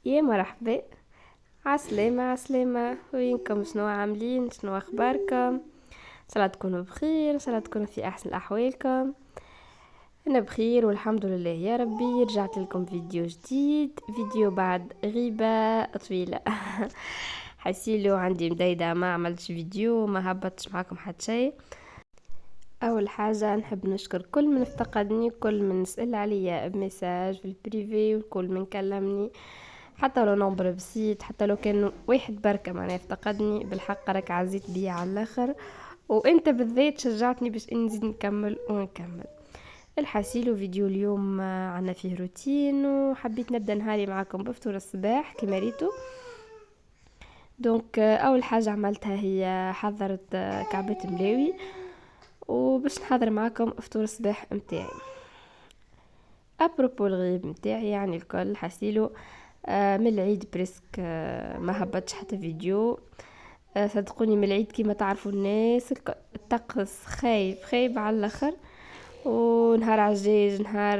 يا مرحبا. عسلامة عسلامة، وينكم؟ شنو عاملين؟ شنو اخباركم؟ ان شاء الله تكونوا بخير، ان شاء الله تكونوا في احسن احوالكم. انا بخير والحمد لله يا ربي. رجعت لكم فيديو جديد، فيديو بعد غيبة طويلة. حسيلو عندي مديدة ما عملتش فيديو، ما هبطتش معاكم حتى شيء. اول حاجة نحب نشكر كل من افتقدني، كل من سأل عليا بمساج في البريفي، وكل من كلمني حتى لو نمبر بسيط، حتى لو كان واحد بركة معناها افتقدني. بالحق راك عزيت بيا على الاخر، وانت بالذات شجعتني باش اني نزيد نكمل ونكمل. الحسيل فيديو اليوم عنا فيه روتين، وحبيت نبدا نهاري معاكم بفطور الصباح كما ريتو. دونك اول حاجة عملتها هي حضرت كعبة ملاوي، وباش نحضر معاكم فطور الصباح متاعي. ابروبو الغيب متاعي يعني الكل حسيلو من العيد بريسك ما هبطش حتى فيديو. صدقوني من العيد كيما تعرفوا الناس الطقس خايب على الاخر، ونهار عجاج نهار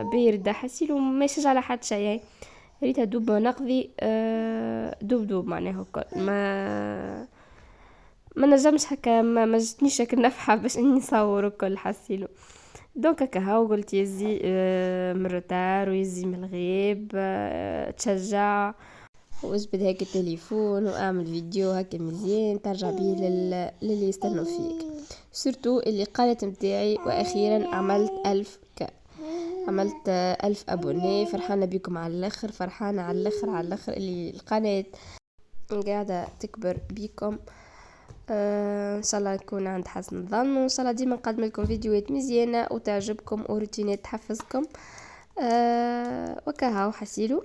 بارد حسيلو ما يشجع على حد شيء. ريتها دوب نقضي دوب معناها الكل ما نجمش هكا، ما جتنيش هكا نفحه باش اني نصور الكل حسيلو. دونك هكا هاو قلت يزي من روتار ويزي من الغيب تشجع، واجبد هيك التليفون واعمل فيديو هكا مزيان ترجع بيه للي يستنوا فيك، سورتو اللي قالت متاعي. واخيرا عملت 1000 عملت 1000 ابوني. فرحانة بيكم على الاخر، فرحانة على الاخر على الاخر اللي القناة قاعدة تكبر بيكم. ان شاء الله نكون عند حسن الظن، وان شاء الله ديما نقدم لكم فيديوهات مزيانه وتعجبكم وروتينات تحفزكم. وكهو حسيلو.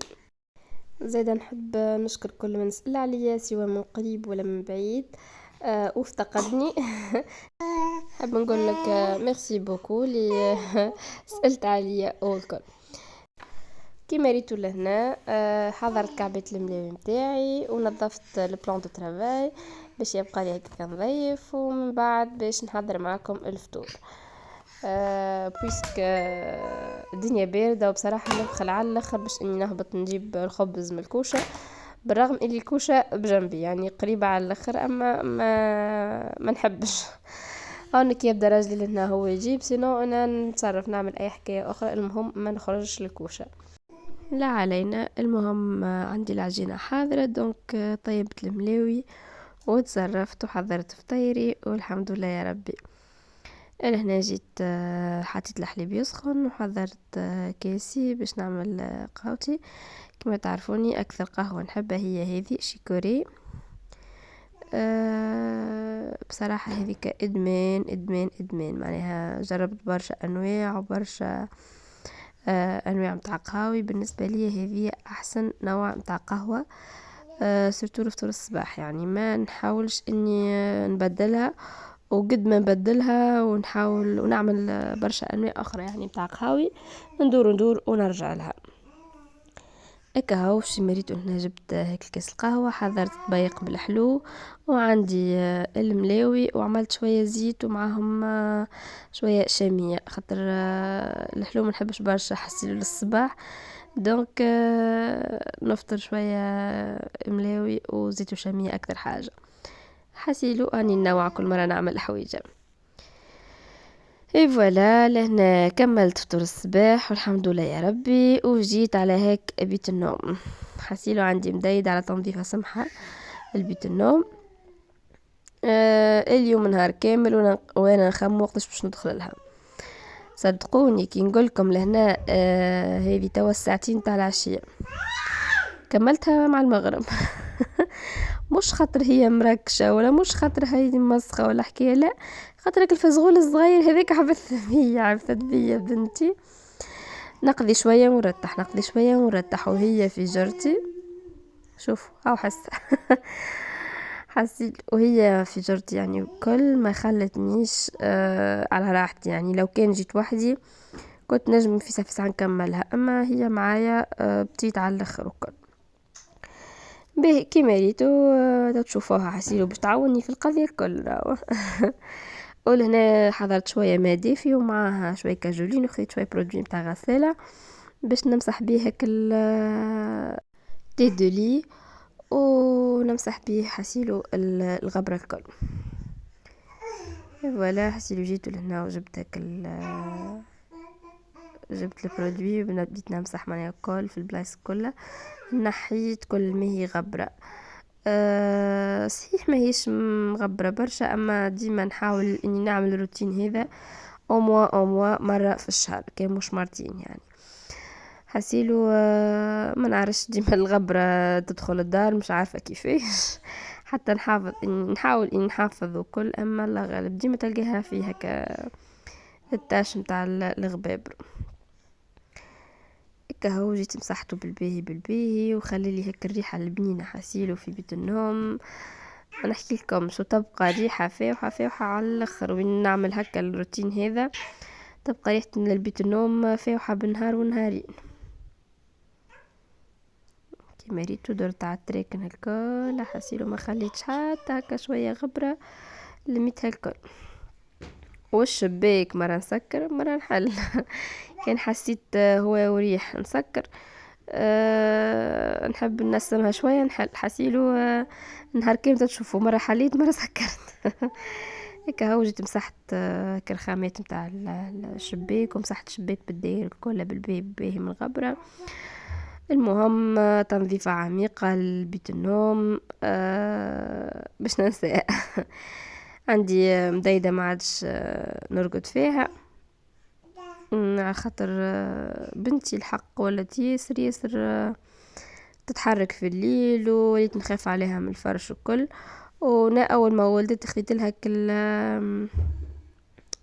زادا نحب نشكر كل من سأل عليا سواء من قريب ولا من بعيد وافتقدني. حب نقول لك ميرسي بوكو اللي سألت عليا والكل. كيما ريتو لهنا حضرت كعبة الملاوي متاعي ونظفت البلان دو ترافاي باش يبقى لي هكا نظيف، ومن بعد باش نحضر معكم الفطور. بويسك الدنيا باردة، وبصراحة نبخل على الاخر باش اني نهبط نجيب الخبز من الكوشة، بالرغم اللي الكوشة بجنبي يعني قريبة على الاخر، اما ما نحبش. هونك يبدا راجلي لهنا هو يجيب، سينو انا نتصرف نعمل اي حكاية اخرى، المهم ما نخرجش للكوشة. لا علينا، المهم عندي العجينة حاضرة. دونك طيبت الملاوي وتصرفت وحضرت فطيري والحمد لله يا ربي. هنا جيت حطيت الحليب يسخن وحضرت كاسي باش نعمل قهوتي. كما تعرفوني اكثر قهوة نحبها هي هذه شيكوري. بصراحة هذيك ادمان ادمان ادمان، معناها جربت برشا انواع وبرشا انواع متاع قهاوي. بالنسبه لي هذه احسن نوع متاع قهوه، سورتو لفطور الصباح. يعني ما نحاولش اني نبدلها، وقد ما نبدلها ونحاول ونعمل برشا انواع اخرى يعني متاع قهاوي، ندور ونرجع لها. هكا هاو شي مريت هنا جبت هيك الكاس القهوة، حضرت طبيق بالحلو، وعندي الملاوي، وعملت شوية زيت ومعهم شوية شامية، خاطر الحلو منحبش برشا حسيلو للصباح. دونك نفطر شوية ملاوي وزيت وشامية اكثر حاجة. حسيلو اني نوع كل مرة نعمل حويجة. اي فوالا لهنا كملت فطور الصباح والحمد لله يا ربي، وجيت على هيك بيت النوم. حسيلو عندي مديد على تنظيفة سمحة البيت النوم. اليوم نهار كامل وانا نخمم وقتاش باش ندخل لها. صدقوني كي نقولكم لهنا هذه توا الساعتين تاع العشية كملتها مع المغرب. مش خاطر هي مركشة ولا مش خاطر هاي مسخة ولا حكاية، لا خاطرك الفزغول الصغير هذاك عبثت بيا بنتي. نقضي شوية ونرتح نقضي شوية ونرتح وهي في جرتي. شوفوا هاو حسيت وهي في جرتي يعني كل ما خلتنيش على راحتي. يعني لو كان جيت وحدي كنت نجم في ساعة نكملها، اما هي معايا بتيت على الاخر وكل به كيما ريتو تشوفوها حسيلو باش تعاوني في القضية الكل راهو. ولهنا حضرت شوية ماء دافي ومعاها شوية كاجولين، وخذيت شوية برودوي متاع غسالة باش نمسح بيه هاك التيشيرت تي دو لي، ونمسح بيه حسيلو الغبرة الكل. فوالا حسيلو جيتو لهنا وجبت هاك جبت البرودوي وبديت نمسح معناها الكل في البلايص كلها، نحيت كل ما هي غبرة. صحيح ما هيش مغبرة برشا، اما ديما نحاول اني نعمل الروتين هذا او موا مرة في الشهر، كان مش مرتين يعني. حسيلو ما نعرفش ديما الغبرة تدخل الدار مش عارفة كيفاش. حتى نحاول اني نحافظ وكل، اما الله غالب ديما تلقاها في هكا التاش متاع الغبابر. هكا هو جيت مسحته بالباهي وخلي لي هكا الريحة البنينة حسيلو في بيت النوم. نحكي لكم شو تبقى ريحة فاوحة على الاخر وين نعمل هكا الروتين هذا، تبقى ريحة البيت النوم فاوحة بالنهار ونهارين. كيما ريتو درت على التراكن الكل حسيلو ما خليتش حتى هكا شوية غبرة، لميتها الكل. والشباك مرة نسكر مرة نحل. كان حسيت هو وريح نسكر، نحب نسمها شوية نحل حسيلو. نهار كامل تشوفوا مرة حليت مرة سكرت. هكا هو جيت مسحت كالخامات متاع الشباك، ومسحت الشباك بالداير الكل بالباهي من الغبرة. المهم تنظيفة عميقة لبيت النوم باش ننسى. عندي مدايدة ما عادش نرقد فيها، على خاطر بنتي الحق ولات ياسر تتحرك في الليل، وليت نخاف عليها من الفرش وكل. ونا اول ما ولدت خديت لها كل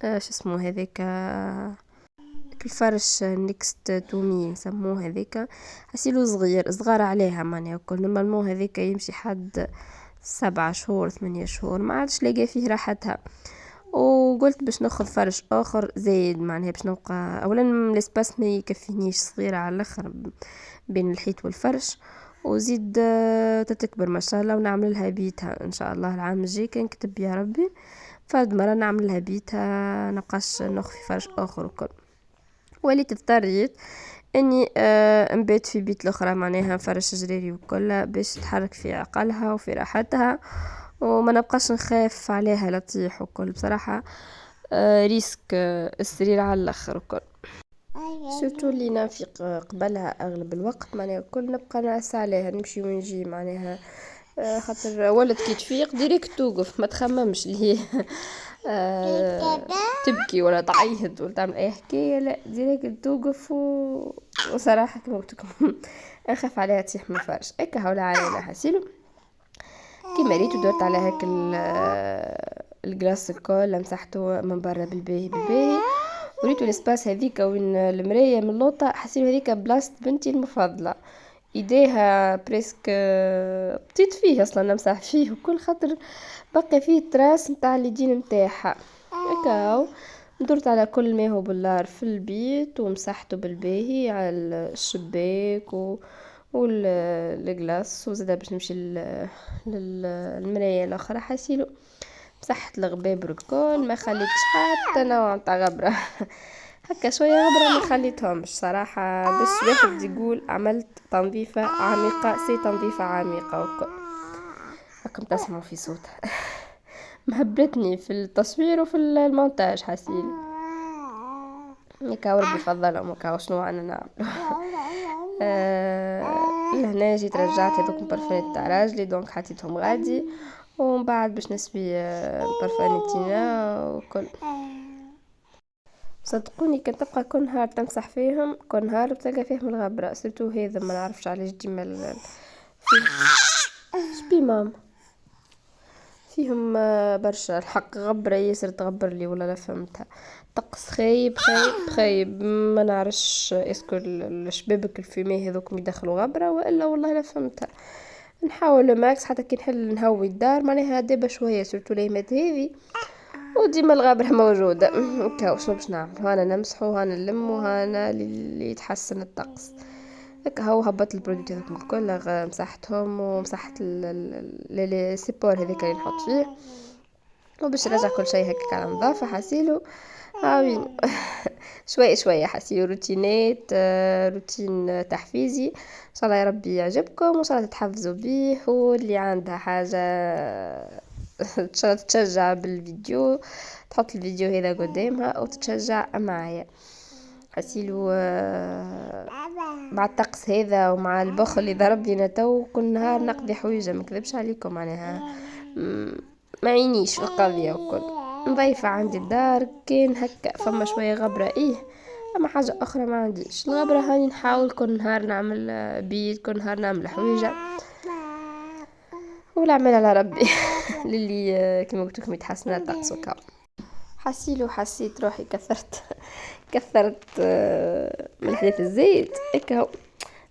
شو اسمه هذاك الفرش نيكست تومي نسموه هذاك، حسيلو صغار عليها معناها وكل. نورمالمون هذاك يمشي حد 7 شهور 8 شهور، ما عادش لاقي فيه راحتها. وقلت باش ناخذ فرش اخر زايد معناها باش نبقى اولا الاسباس ما يكفينيش، صغيره على الاخر بين الحيط والفرش، وزيد تتكبر ما شاء الله. ونعمل لها بيتها ان شاء الله العام الجاي كان كتب يا ربي، فرد مره نعمل لها بيتها نبقاش ناخذ في فرش اخر وكل. وليت اضطريت اني نبات في بيت الاخرى معناها فرش جريري وكل، باش تحرك في عقلها وفي راحتها، وما نبقاش نخاف عليها لا تطيح وكل. بصراحه ريسك السرير على الاخر وكل. سورتو اللي نافق قبلها اغلب الوقت معناها كل نبقى نعس عليها نمشي ونجي معناها، خاطر ولد كي تفيق ديريكت توقف ما تخممش اللي هي تبكي ولا تعيط ولا تعمل اي حكايه، لا ديريكت توقف. وصراحه كما قلت لكم اخاف عليها تطيح من الفرش. هكا هولا علينا حسيلو كيما ريتو درت على هاك الجلاس الكل مسحته من برا بالباهي. وريتو الاسباس هذيك وين المرايه من لوطه، حسيت هذيك بلاصه بنتي المفضله، ايديها بريسك بتيت فيه اصلا نمسح فيه وكل، خاطر بقى فيه تراس نتاع اليدين نتاعها. هكا درت على كل ما هو باللار في البيت ومسحته بالباهي على الشباك والجلاس، وزاد باش نمشي للمرايه الاخرى حسيلو مسحت الغباب الكل، ما خليتش حتى نوع نتاع غبره. هكا شويه غبره ما خليتهمش صراحه، باش واحد يقول عملت تنظيفه عميقه، تنظيفه عميقه وكل. راكم تسمعوا في صوتها. مهبتني في التصوير وفي المونتاج حسيل. هكا وربي فضلهم هكا شنو انا نعمل. لهنا جيت رجعت هذوك البرفانات تاع راجلي دونك حطيتهم غادي، ومن بعد باش نسبي برفانتينا وكل. صدقوني كنت تبقى كل نهار تمسح فيهم، كل نهار بتلقى فيهم الغبرة، سيرتو هذا ما نعرفش علاش ديما شبي ماما فيهم برشا الحق غبرة ياسر تغبر لي ولا لا فهمتها. طقس خايب ما نعرفش اسكو الشبابك الفيمي هذوك يدخلوا غبرة والا والله لا فهمتها. نحاول ماكس حتى كي نحل نهوي الدار معناها دابا شويه سورتو الايامات هذه، وديما الغابرة موجودة. هكا شنو باش نعمل، هانا نمسحو هانا نلمو هانا اللي يتحسن الطقس. هكا هو هبط البرودكت هذوك الكل مسحتهم، ومسحت السيبور هذاك اللي نحط فيه، وباش نرجع كل شيء هكا على نظافة حسيلو. عاوين شوية شوية حسيو روتينات، روتين تحفيزي ان شاء الله يا ربي يعجبكم وان شاء الله تتحفزوا بيه، واللي عندها حاجة ان شاء الله تتشجع بالفيديو، تحط الفيديو هذا قدامها وتتشجع معايا. حسيلو مع الطقس هذا ومع البخل اللي ضربني تو كل نهار نقضي حويجة، ما كذبش عليكم معناها ما عينيش في القضية وكل نضيفة عندي الدار، كان هكا فما شوية غبرة ايه، اما حاجة اخرى ما عنديش الغبرة. هاني نحاول كل نهار نعمل بيت، كل نهار نعمل حويجة والعمل على ربي للي كما قلت لكم يتحسن الطقس وكا. حسيت روحي كثرت من الحديث الزايد هكا.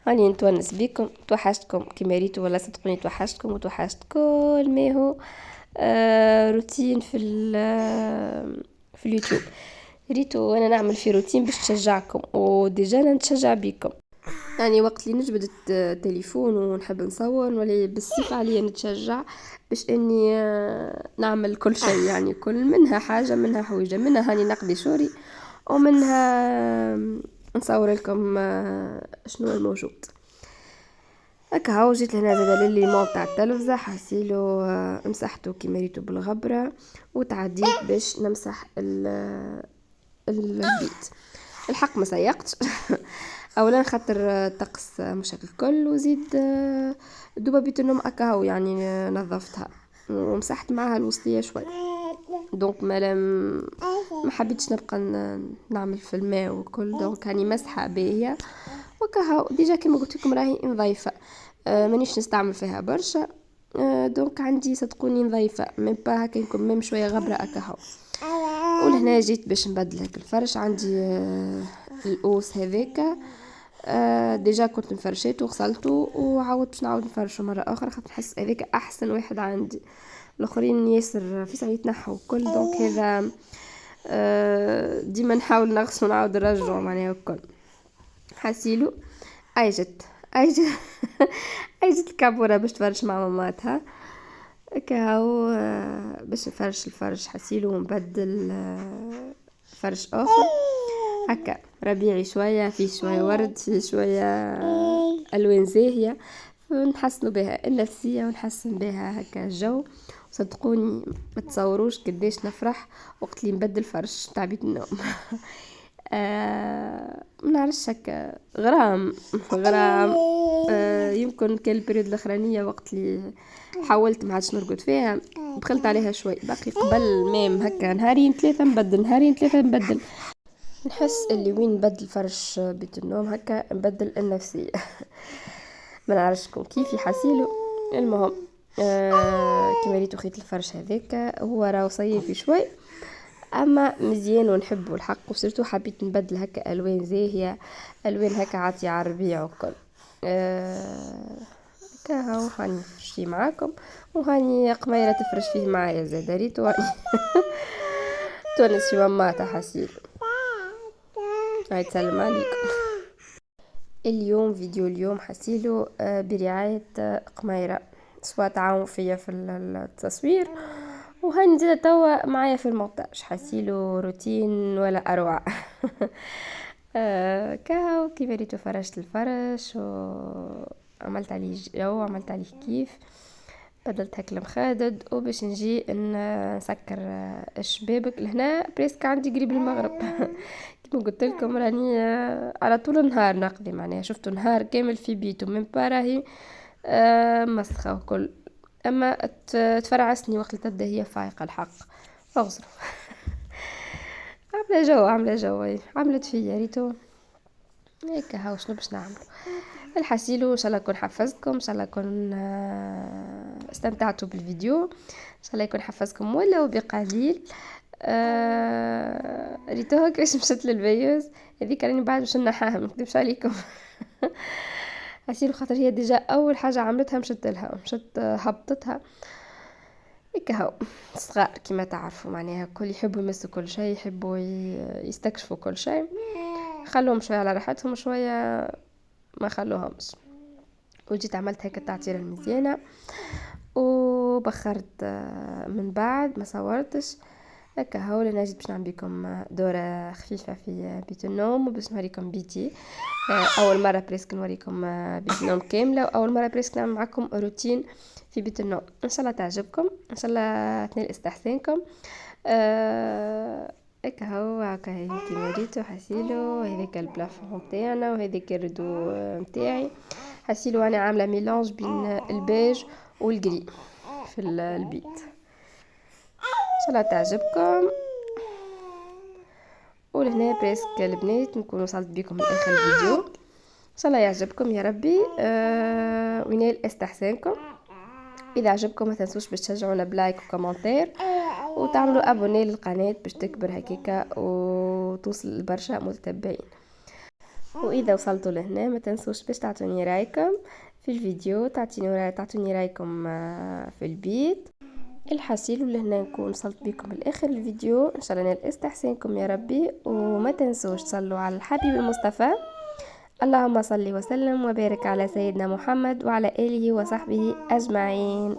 هاني نتونس بيكم، توحشتكم كما ريتو ولا صدقوني توحشتكم وتوحشت كل ما هو روتين في اليوتيوب. ريتو وانا نعمل في روتين باش تشجعكم وديجا انا نتشجع بيكم. يعني وقت اللي نجبد التليفون ونحب نصور ولا بالصيف عليا نتشجع باش اني نعمل كل شيء، يعني كل منها حاجة منها حويجة، منها هاني نقضي شوري ومنها نصور لكم شنو الموجود. هكا هاو جيت لهنا زادا لليمون تاع التلفزة، حسيلو مسحته كيما ريتو بالغبرة وتعديت باش نمسح البيت. الحق ما سيقتش اولا خاطر الطقس مش هكا الكل، وزيد دوبا بيت النوم اكاهو يعني نظفتها ومسحت معها الوصلية شوي، دونك ما حبيتش نبقى نعمل في الماء وكل، دونك هاني مسحة باهية وكاهو ديجا كما قلت لكم راهي نظيفة، مانيش نستعمل فيها برشا، دونك عندي صدقوني نظيفة من با هكا يكون ميم شوية غبرة اكاهو. ولهنا جيت باش نبدل هيك الفرش، عندي القوس هذاك ديجا كنت مفرشته وغسلته وعاودت باش نعاود نفرشه مرة اخرى خاطر نحس هذاك احسن واحد عندي، الاخرين ياسر في ساعه يتنحوا كل، دونك هذا ديما نحاول نغسل ونعاود نرجعه معناها الكل. حسيلو اجت اجت الكابورة باش تفرش مع ماماتها كاو باش نفرش الفرش حسيلو ونبدل فرش اخر هكا ربيعي شويه، فيه شويه ورد، فيه شويه الوان زاهيه، نحسنوا بها النفسيه ونحسن بها هكا الجو. صدقوني ما تصوروش قديش نفرح وقت اللي نبدل فرش تاع بيت النوم ما نعرفش هكا غرام يمكن كان البريود الاخرانيه وقت اللي حاولت ما عادش نرقد فيها بخلت عليها شوي، باقي قبل ميم هكا نهارين ثلاثه نبدل، نهارين ثلاثه نبدل، نحس اللي وين نبدل فرش بيت النوم هكا نبدل النفسيه ما نعرفشكم كيفي حسيلو. المهم كما ريتو خيط الفرش هذاك هو راهو صيفي شوي اما مزيان ونحبه الحق، وصرتو حبيت نبدل هكا الوان زاهيه، الوان هكا عاطيه على الربيع وكل كاهو هاني فرشي معاكم وهاني قميره تفرش فيه معايا زادا ريتو هاني تونس في ماماتها حسيل. هاي تسلم عليكم. اليوم فيديو اليوم حسيلو برعاية قميرة، سواء تعاون فيا في التصوير وهاني نزيد توا معايا في المونتاج، حسيلو روتين ولا اروع كاو كيف ريتو فرشت الفرش وعملت عليه جو، عملت عليه كيف، بدلت هكا المخادد وباش نجي نسكر الشبابك لهنا بريسك عندي قريب المغرب كما قلت لكم راني على طول النهار نقضي معناها شفتوا نهار كامل في بيته من باراهي مسخه وكل، اما تفرعسني وقت تبدا هي فايقه الحق اغزر عامله جو عملت فيا ريتو هيك هاو شنو باش نعمل. الحسيلو ان شاء الله يكون حفزكم، ان شاء الله يكون استمتعتوا بالفيديو، ان شاء الله يكون حفزكم ولو بقليل. ريتوها كيفاش مشات للبيوز هذيك راني بعد باش نحاها ما نكذبش عليكم حسيلو خاطر هي ديجا اول حاجه عملتها مشت لها مشت هبطتها هيك هاو صغار كما تعرفوا معناها كل يحبوا يمسوا كل شيء، يحبوا يستكشفوا كل شيء، خلوهم شويه على راحتهم شويه ما خلوهمش. وجيت عملت هيك التعطيره المزيانه وبخرت من بعد ما صورتش هكا هو انا جيت باش نعمل بكم دورة خفيفة في بيت النوم، وباش نوريكم بيتي. اول مرة بريسك نوريكم بيت النوم كاملة، واول مرة بريسك نعمل معكم روتين في بيت النوم. ان شاء الله تعجبكم، ان شاء الله تنال استحسانكم. هكا هو هكا هيك مريتو حسيلو، هذاك البلافون تاعنا، وهذاك الردو نتاعي حسيلو. انا عامله ميلانج بين البيج والجري في البيت. ان شاء الله تعجبكم. ولهنا بريسك البنات نكون وصلت بكم لاخر الفيديو. ان شاء الله يعجبكم يا ربي وينال استحسانكم. اذا عجبكم ما تنسوش باش تشجعونا بلايك وكومنتير، وتعملوا ابوني للقناه باش تكبر هكاكا وتوصل لبرشا متتبعين. واذا وصلتوا لهنا ما تنسوش باش تعطوني رايكم في الفيديو، تعطوني رايكم في البيت الحصيل. ولهنا نكون وصلت بكم لاخر الفيديو. ان شاء الله نال استحسانكم يا ربي، وما تنسوش تصلوا على الحبيب المصطفى. اللهم صل وسلم وبارك على سيدنا محمد وعلى اله وصحبه اجمعين.